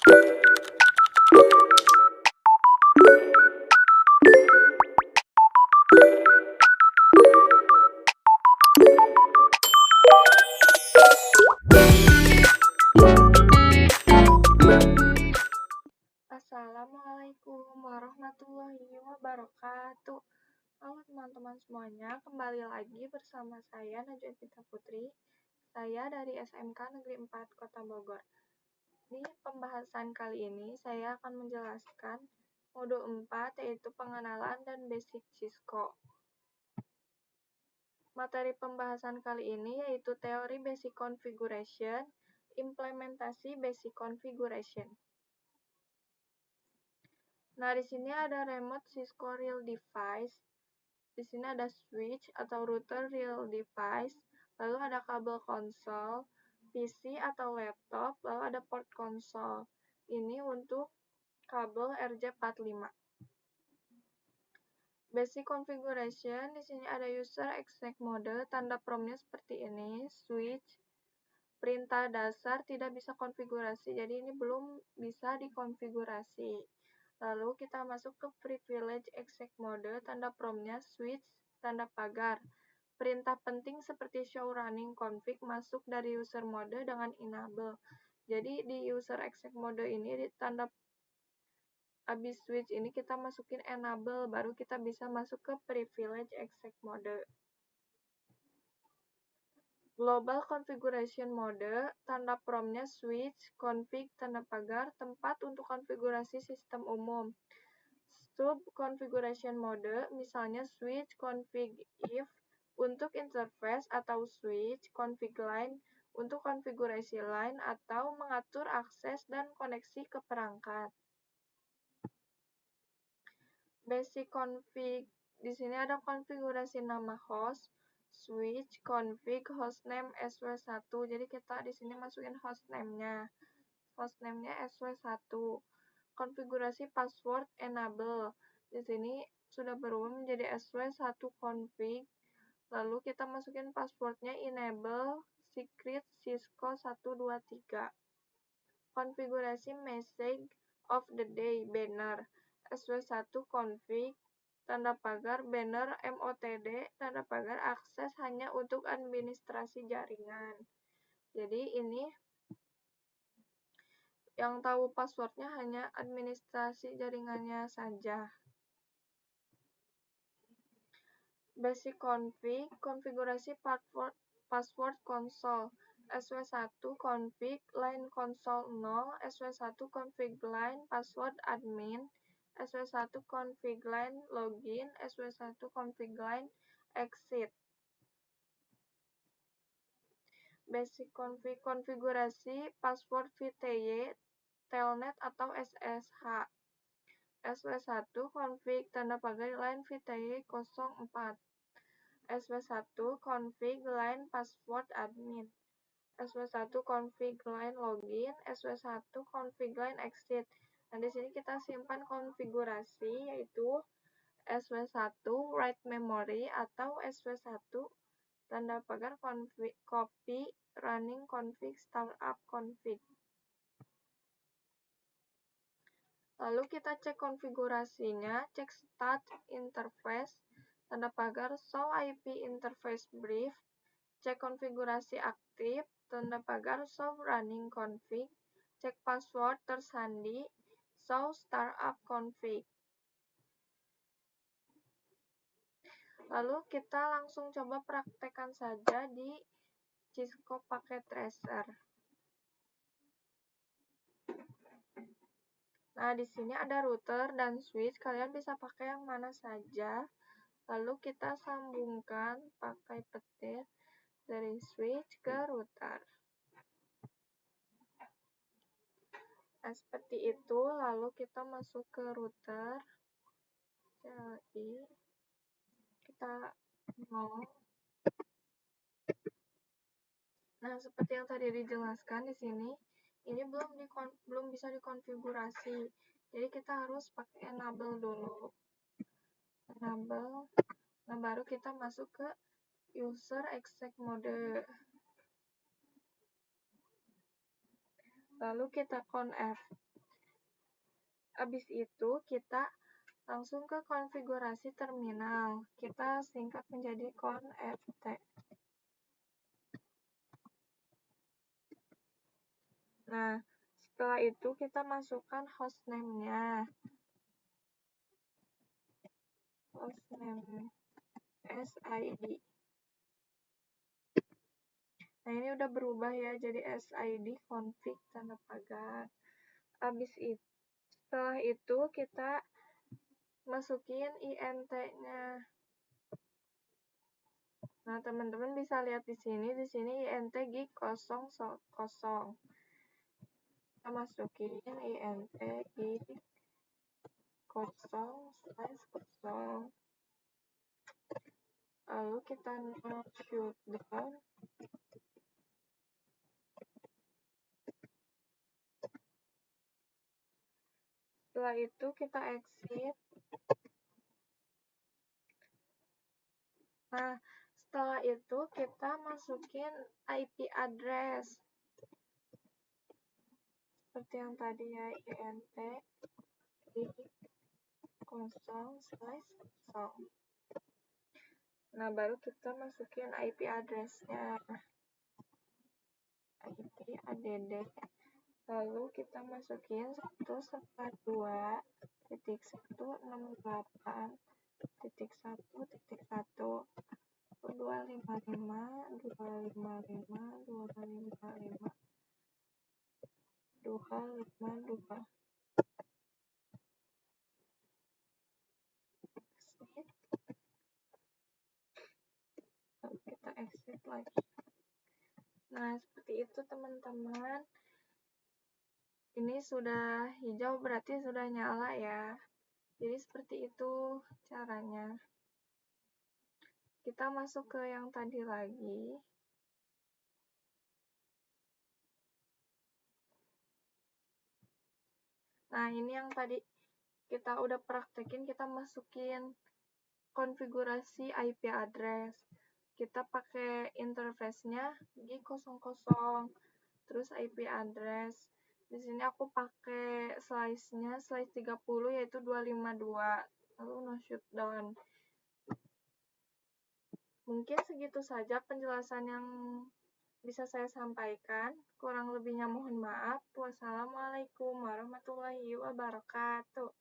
Assalamualaikum warahmatullahi wabarakatuh. Halo teman-teman semuanya, kembali lagi bersama saya Najwa Evita Putri. Saya dari SMK Negeri 4 Kota Bogor. Di pembahasan kali ini saya akan menjelaskan modul 4 yaitu pengenalan dan basic Cisco. Materi pembahasan kali ini yaitu teori basic configuration, implementasi basic configuration. Nah, di sini ada remote Cisco Real Device, di sini ada switch atau router real device, lalu ada kabel konsol, PC atau laptop, lalu ada port konsol. Ini untuk kabel RJ45. Basic configuration, di sini ada user exec mode, tanda promnya seperti ini, switch, perintah dasar tidak bisa konfigurasi, jadi ini belum bisa dikonfigurasi. Lalu kita masuk ke privilege exec mode, tanda promnya switch, tanda pagar. Perintah penting seperti show running config masuk dari user mode dengan enable. Jadi di user exec mode ini di tanda habis switch ini kita masukin enable, baru kita bisa masuk ke privilege exec mode. Global configuration mode, tanda promnya switch, config, tanda pagar, tempat untuk konfigurasi sistem umum. Sub configuration mode, misalnya switch config if untuk interface atau switch config line untuk konfigurasi line atau mengatur akses dan koneksi ke perangkat. Basic config, di sini ada konfigurasi nama host, switch, config, hostname, SW1. Jadi kita di sini masukin hostname-nya. Hostname-nya SW1. Konfigurasi password enable. Di sini sudah berubah menjadi SW1 config. Lalu kita masukin passwordnya enable secret Cisco 123. Konfigurasi message of the day banner. SW1 config, tanda pagar banner MOTD, tanda pagar akses hanya untuk administrasi jaringan. Jadi ini yang tahu passwordnya hanya administrasi jaringannya saja. Basic config, konfigurasi password console. SW1 config line console 0, SW1 config line password admin, SW1 config line login, SW1 config line exit. Basic config, konfigurasi password VTY, telnet atau SSH. SW1 config tanda pagar line VTY 04. SW1 config line password admin. SW1 config line login, SW1 config line exit. Nah, di sini kita simpan konfigurasi yaitu SW1 write memory atau SW1 tanda pagar config copy running config startup config. Lalu kita cek konfigurasinya, cek start interface, tanda pagar show IP interface brief, cek konfigurasi aktif, tanda pagar show running config, cek password tersandi, show startup config. Lalu kita langsung coba praktekkan saja di Cisco Packet Tracer. Nah, di sini ada router dan switch, kalian bisa pakai yang mana saja. Lalu kita sambungkan pakai petir dari switch ke router. Nah, seperti itu. Lalu kita masuk ke router. Jadi kita mau. Nah, seperti yang tadi dijelaskan di sini, ini belum bisa dikonfigurasi. Jadi kita harus pakai enable dulu. Enable. Nah, baru kita masuk ke user exec mode. Lalu kita conf. Habis itu kita langsung ke konfigurasi terminal. Kita singkat menjadi conft. Nah, setelah itu kita masukkan hostname-nya. Hostname SID. Nah, ini udah berubah ya, jadi SID config tanda pagar. Habis itu, setelah itu kita masukin INT-nya. Nah, teman-teman bisa lihat di sini INT gig 00. Kita masukin INT gig 0/0. Lalu kita no shutdown. Setelah itu kita exit. Nah, setelah itu kita masukin IP address. Seperti yang tadi ya, INT di 0/0. Nah, baru kita masukin IP address-nya. IP add. Lalu kita masukin 142.168.1.1 255 255 lalu kita exit lagi. Nah, seperti itu teman-teman. Ini sudah hijau berarti sudah nyala ya. Jadi seperti itu caranya. Kita masuk ke yang tadi lagi. Nah, ini yang tadi kita udah praktekin, kita masukin konfigurasi IP address. Kita pakai interface-nya G00, terus IP address. Di sini aku pakai slice-nya, slice 30 yaitu 252. Lalu no shutdown. Mungkin segitu saja penjelasan yang bisa saya sampaikan. Kurang lebihnya mohon maaf. Wassalamualaikum warahmatullahi wabarakatuh.